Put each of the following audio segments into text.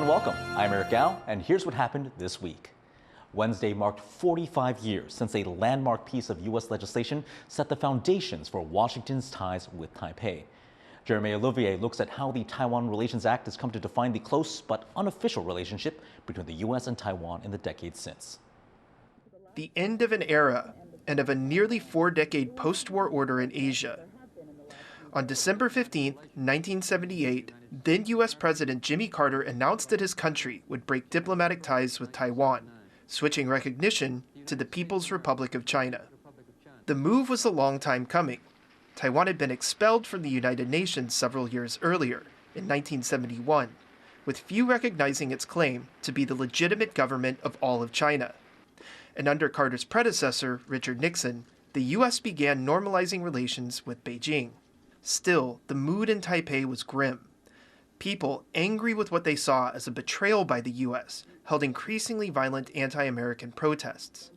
and welcome. I'm Eric Gao, and here's what happened this week. Wednesday marked 45 years since a landmark piece of U.S. legislation set the foundations for Washington's ties with Taipei. Jeremy Olivier looks at how the Taiwan Relations Act has come to define the close but unofficial relationship between the U.S. and Taiwan in the decades since. The end of an era and of a nearly four-decade post-war order in Asia. On December 15, 1978, then U.S. President Jimmy Carter announced that his country would break diplomatic ties with Taiwan, switching recognition to the People's Republic of China. The move was a long time coming. Taiwan had been expelled from the United Nations several years earlier, in 1971, with few recognizing its claim to be the legitimate government of all of China. And under Carter's predecessor, Richard Nixon, the U.S. began normalizing relations with Beijing. Still, the mood in Taipei was grim. People, angry with what they saw as a betrayal by the U.S., held increasingly violent anti-American protests.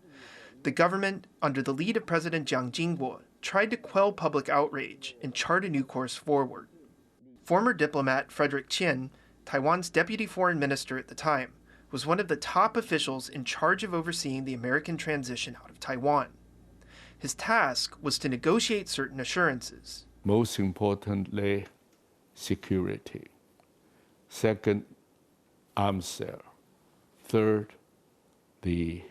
The government, under the lead of President Jiang Jingguo, tried to quell public outrage and chart a new course forward. Former diplomat Frederick Chien, Taiwan's deputy foreign minister at the time, was one of the top officials in charge of overseeing the American transition out of Taiwan. His task was to negotiate certain assurances. Most importantly, security. Second, arms sale. Third, the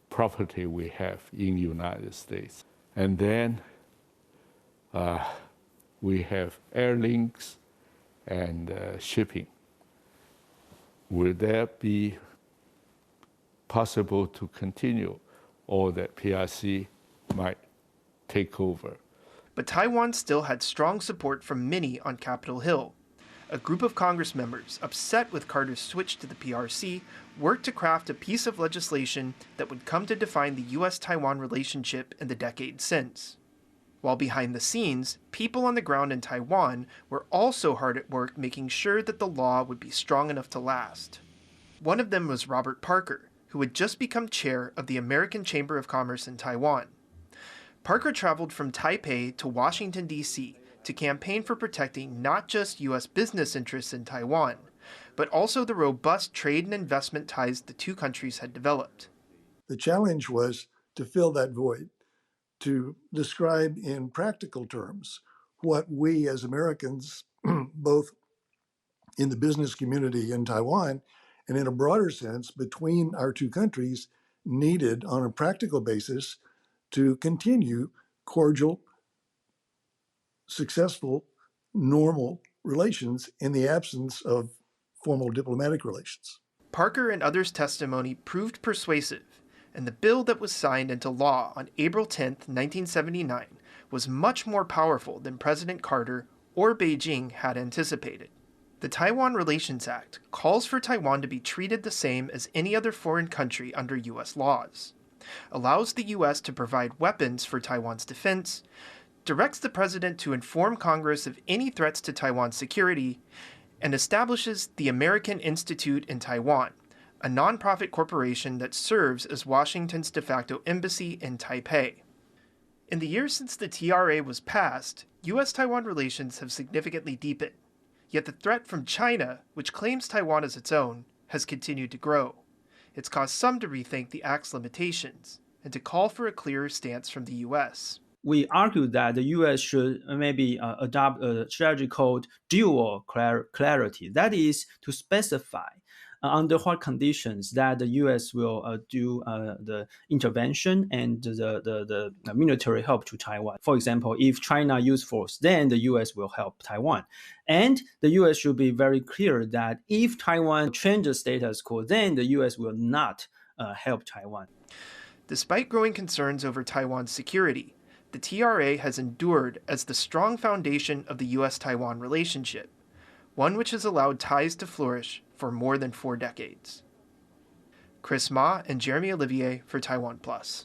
property we have in the United States. And then we have air links and shipping. Will that be possible to continue, or that PRC might take over? But Taiwan still had strong support from many on Capitol Hill. A group of Congress members, upset with Carter's switch to the PRC, worked to craft a piece of legislation that would come to define the U.S.-Taiwan relationship in the decades since. While behind the scenes, people on the ground in Taiwan were also hard at work making sure that the law would be strong enough to last. One of them was Robert Parker, who had just become chair of the American Chamber of Commerce in Taiwan. Parker traveled from Taipei to Washington, D.C. to campaign for protecting not just U.S. business interests in Taiwan, but also the robust trade and investment ties the two countries had developed. The challenge was to fill that void, to describe in practical terms what we as Americans, both in the business community in Taiwan and in a broader sense between our two countries, needed on a practical basis to continue cordial, successful, normal relations in the absence of formal diplomatic relations. Parker and others' testimony proved persuasive, and the bill that was signed into law on April 10, 1979, was much more powerful than President Carter or Beijing had anticipated. The Taiwan Relations Act calls for Taiwan to be treated the same as any other foreign country under U.S. laws, allows the U.S. to provide weapons for Taiwan's defense, directs the president to inform Congress of any threats to Taiwan's security, and establishes the American Institute in Taiwan, a nonprofit corporation that serves as Washington's de facto embassy in Taipei. In the years since the TRA was passed, U.S.-Taiwan relations have significantly deepened, yet the threat from China, which claims Taiwan as its own, has continued to grow. It's caused some to rethink the Act's limitations and to call for a clearer stance from the U.S. We argue that the U.S. should maybe adopt a strategy called dual clarity. That is to specify under what conditions that the U.S. will do the intervention and the military help to Taiwan. For example, if China use force, then the U.S. will help Taiwan. And the U.S. should be very clear that if Taiwan changes status quo, then the U.S. will not help Taiwan. Despite growing concerns over Taiwan's security, the TRA has endured as the strong foundation of the U.S.-Taiwan relationship, one which has allowed ties to flourish for more than 4 decades. Chris Ma and Jeremy Olivier for TaiwanPlus.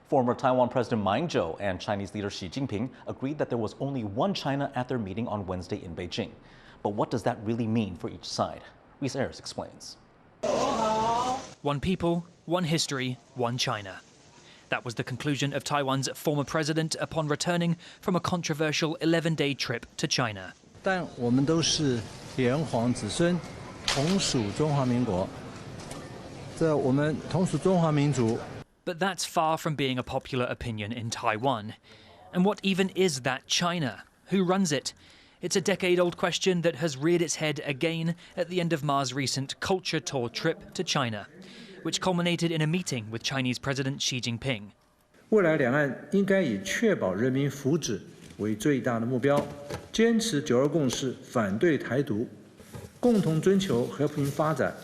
Former Taiwan President Ma Ying-jeou and Chinese leader Xi Jinping agreed that there was only one China at their meeting on Wednesday in Beijing. But what does that really mean for each side? Reese Ayers explains. One people, one history, one China. That was the conclusion of Taiwan's former president upon returning from a controversial 11-day trip to China. 但我们都是炎黄子孙，同属中华民国，这我们同属中华民族。 But that's far from being a popular opinion in Taiwan. And what even is that China? Who runs it? It's a decade-old question that has reared its head again at the end of Ma's recent culture tour trip to China, which culminated in a meeting with Chinese President Xi Jinping. 未来两岸应该以确保人民福祉为最大的目标，坚持九二共识，反对台独，共同追求和平发展。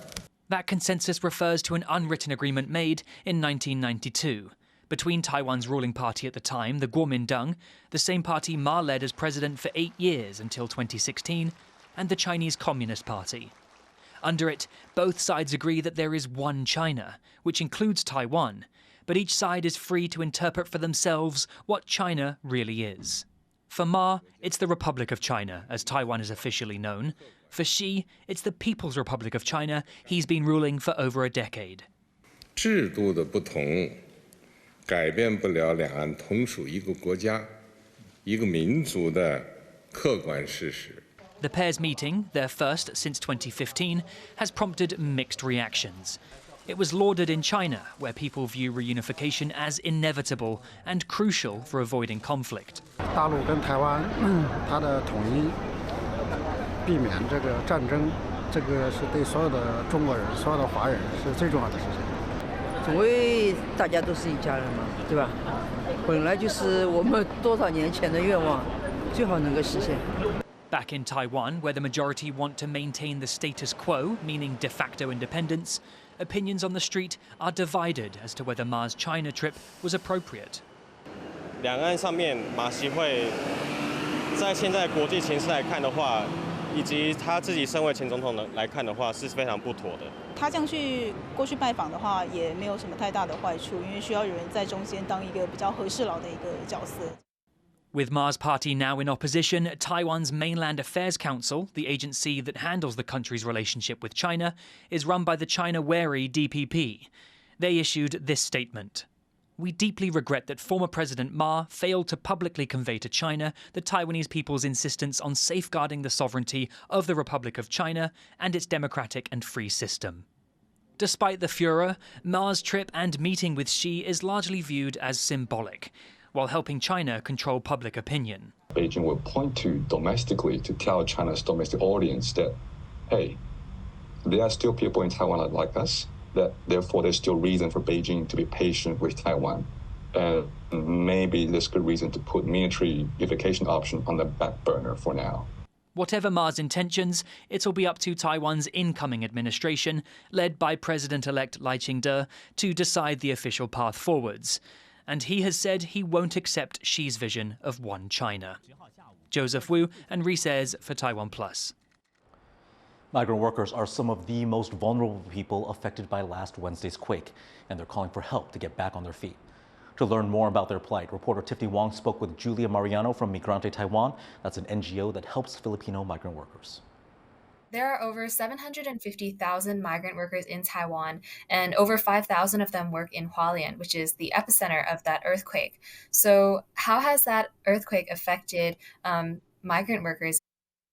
That consensus refers to an unwritten agreement made in 1992 between Taiwan's ruling party at the time, the Kuomintang, the same party Ma led as president for 8 years until 2016, and the Chinese Communist Party. Under it, both sides agree that there is one China, which includes Taiwan, but each side is free to interpret for themselves what China really is. For Ma, it's the Republic of China, as Taiwan is officially known. For Xi, it's the People's Republic of China he's been ruling for over a decade. 制度的不同，改变不了两岸同属一个国家、一个民族的客观事实。 The pair's meeting, their first since 2015, has prompted mixed reactions. It was lauded in China, where people view reunification as inevitable and crucial for avoiding conflict. 大陆跟台湾，它的统一，避免这个战争，这个是对所有的中国人、所有的华人是最重要的事情。总归大家都是一家人嘛，对吧？本来就是我们多少年前的愿望，最好能够实现。 Back in Taiwan, where the majority want to maintain the status quo, meaning de facto independence, opinions on the street are divided as to whether Ma's China trip was appropriate. 两岸上面马习会在现在国际形势来看的话，以及他自己身为前总统来看的话，是非常不妥的。他这样过去拜访的话，也没有什么太大的坏处，因为需要有人在中间当一个比较和事佬的一个角色。 With Ma's party now in opposition, Taiwan's Mainland Affairs Council, the agency that handles the country's relationship with China, is run by the China-wary DPP. They issued this statement. We deeply regret that former President Ma failed to publicly convey to China the Taiwanese people's insistence on safeguarding the sovereignty of the Republic of China and its democratic and free system. Despite the furor, Ma's trip and meeting with Xi is largely viewed as symbolic, while helping China control public opinion. Beijing will point to domestically to tell China's domestic audience that, hey, there are still people in Taiwan that like us, that therefore there's still reason for Beijing to be patient with Taiwan. And maybe there's good reason to put military unification option on the back burner for now. Whatever Ma's intentions, it'll be up to Taiwan's incoming administration, led by President-elect Lai Ching-te, to decide the official path forwards. And he has said he won't accept Xi's vision of one China. Joseph Wu and Reese Ayres for TaiwanPlus. Migrant workers are some of the most vulnerable people affected by last Wednesday's quake, and they're calling for help to get back on their feet. To learn more about their plight, reporter Tiffany Wong spoke with Julia Mariano from Migrant Taiwan. That's an NGO that helps Filipino migrant workers. There are over 750,000 migrant workers in Taiwan, and over 5,000 of them work in Hualien, which is the epicenter of that earthquake. So how has that earthquake affected migrant workers?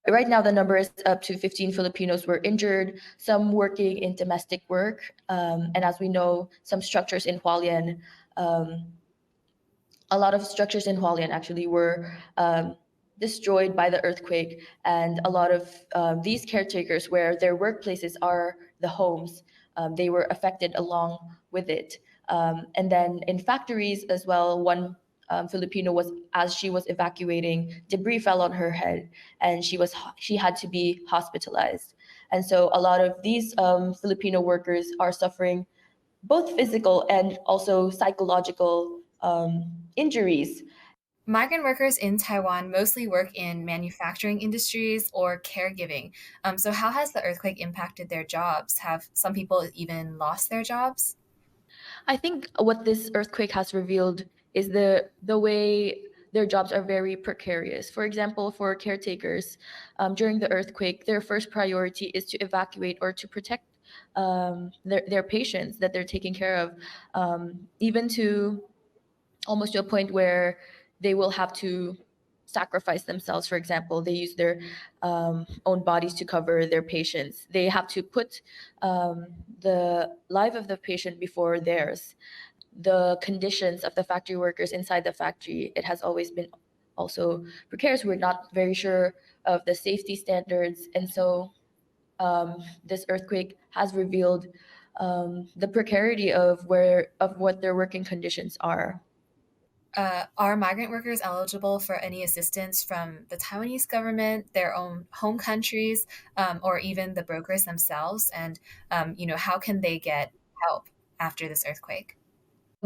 Right now, the number is up to 15 Filipinos were injured, some working in domestic work. And as we know, some structures in Hualien, a lot of structures in Hualien actually were destroyed by the earthquake, and a lot of these caretakers where their workplaces are the homes, they were affected along with it. And then in factories as well, one Filipino as she was evacuating, debris fell on her head and she had to be hospitalized. And so a lot of these Filipino workers are suffering both physical and also psychological injuries. Migrant workers in Taiwan mostly work in manufacturing industries or caregiving. So how has the earthquake impacted their jobs? Have some people even lost their jobs? I think what this earthquake has revealed is the way their jobs are very precarious. For example, for caretakers, during the earthquake, their first priority is to evacuate or to protect their patients that they're taking care of, even to almost to a point where they will have to sacrifice themselves. For example, they use their own bodies to cover their patients. They have to put the life of the patient before theirs. The conditions of the factory workers inside the factory, it has always been also precarious. We're not very sure of the safety standards. And so this earthquake has revealed the precarity of what their working conditions are. Are migrant workers eligible for any assistance from the Taiwanese government, their own home countries, or even the brokers themselves? And how can they get help after this earthquake?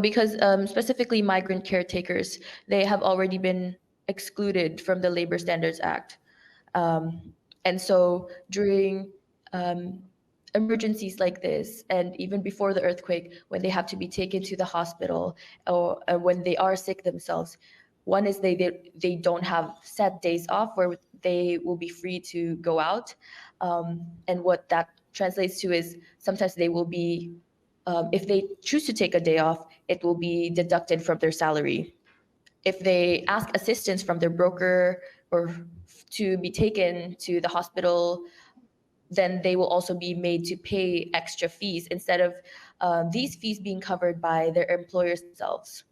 Because specifically migrant caretakers, they have already been excluded from the Labor Standards Act. And so during emergencies like this, and even before the earthquake, when they have to be taken to the hospital or when they are sick themselves, one is they don't have set days off where they will be free to go out. And what that translates to is sometimes they will be, if they choose to take a day off, it will be deducted from their salary. If they ask assistance from their broker or to be taken to the hospital, then they will also be made to pay extra fees instead of these fees being covered by their employers themselves.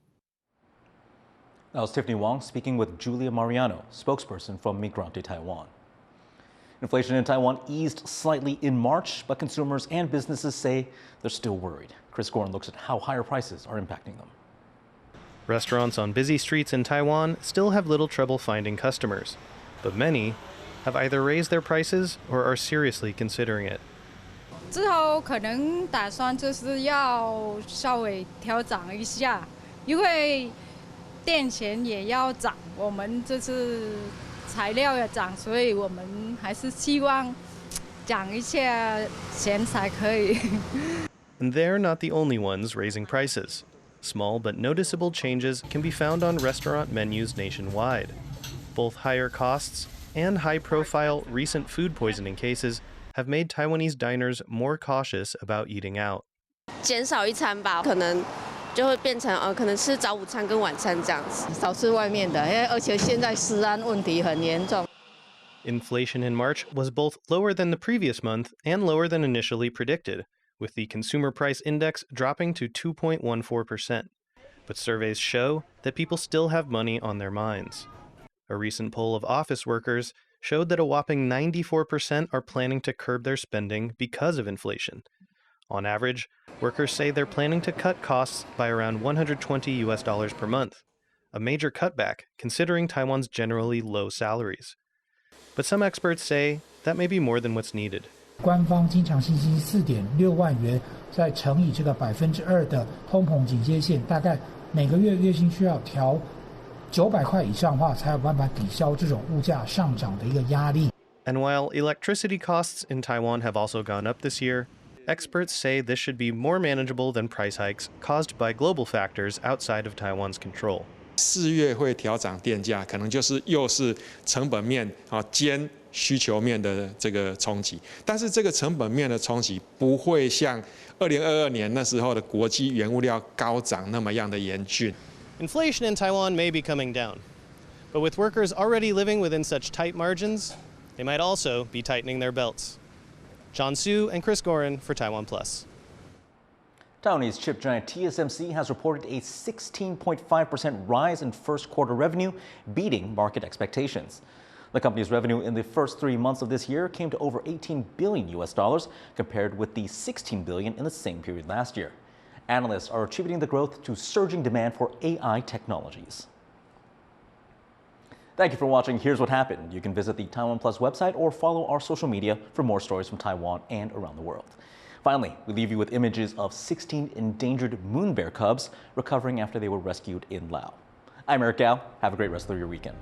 That was Tiffany Wong speaking with Julia Mariano, spokesperson from Migrant Taiwan. Inflation in Taiwan eased slightly in March, but consumers and businesses say they're still worried. Chris Gorin looks at how higher prices are impacting them. Restaurants on busy streets in Taiwan still have little trouble finding customers, but many have either raised their prices or are seriously considering it. 之后可能打算就是要稍微调涨一下，因为店钱也要涨，我们这次材料要涨，所以我们还是希望涨一下钱才可以。 And they're not the only ones raising prices. Small but noticeable changes can be found on restaurant menus nationwide. Both higher costs and high-profile recent food poisoning cases have made Taiwanese diners more cautious about eating out. 减少一餐吧，可能就会变成可能吃早午餐跟晚餐这样子，少吃外面的，而且现在食安问题很严重。 Inflation in March was both lower than the previous month and lower than initially predicted, with the Consumer Price Index dropping to 2.14%. But surveys show that people still have money on their minds. A recent poll of office workers showed that a whopping 94% are planning to curb their spending because of inflation. On average, workers say they're planning to cut costs by around $120 per month, a major cutback considering Taiwan's generally low salaries. But some experts say that may be more than what's needed. 官方经常信息4.6万元，再乘以这个2%的通膨警戒线，大概每个月月薪需要调900块以上的话，才有办法抵消这种物价上涨的一个压力。And while electricity costs in Taiwan have also gone up this year, experts say this should be more manageable than price hikes caused by global factors outside of Taiwan's control. 4月会调涨电价，可能就是又是成本面兼需求面的这个冲击，但是这个成本面的冲击不会像2022年那时候的国际原物料高涨那么样的严峻。 Inflation in Taiwan may be coming down, but with workers already living within such tight margins, they might also be tightening their belts. John Su and Chris Gorin for TaiwanPlus. Taiwanese chip giant TSMC has reported a 16.5% rise in first quarter revenue, beating market expectations. The company's revenue in the first 3 months of this year came to over $18 billion compared with the $16 billion in the same period last year. Analysts are attributing the growth to surging demand for AI technologies. Thank you for watching Here's What Happened. You can visit the TaiwanPlus website or follow our social media for more stories from Taiwan and around the world. Finally, we leave you with images of 16 endangered moon bear cubs recovering after they were rescued in Laos. I'm Eric Gao. Have a great rest of your weekend.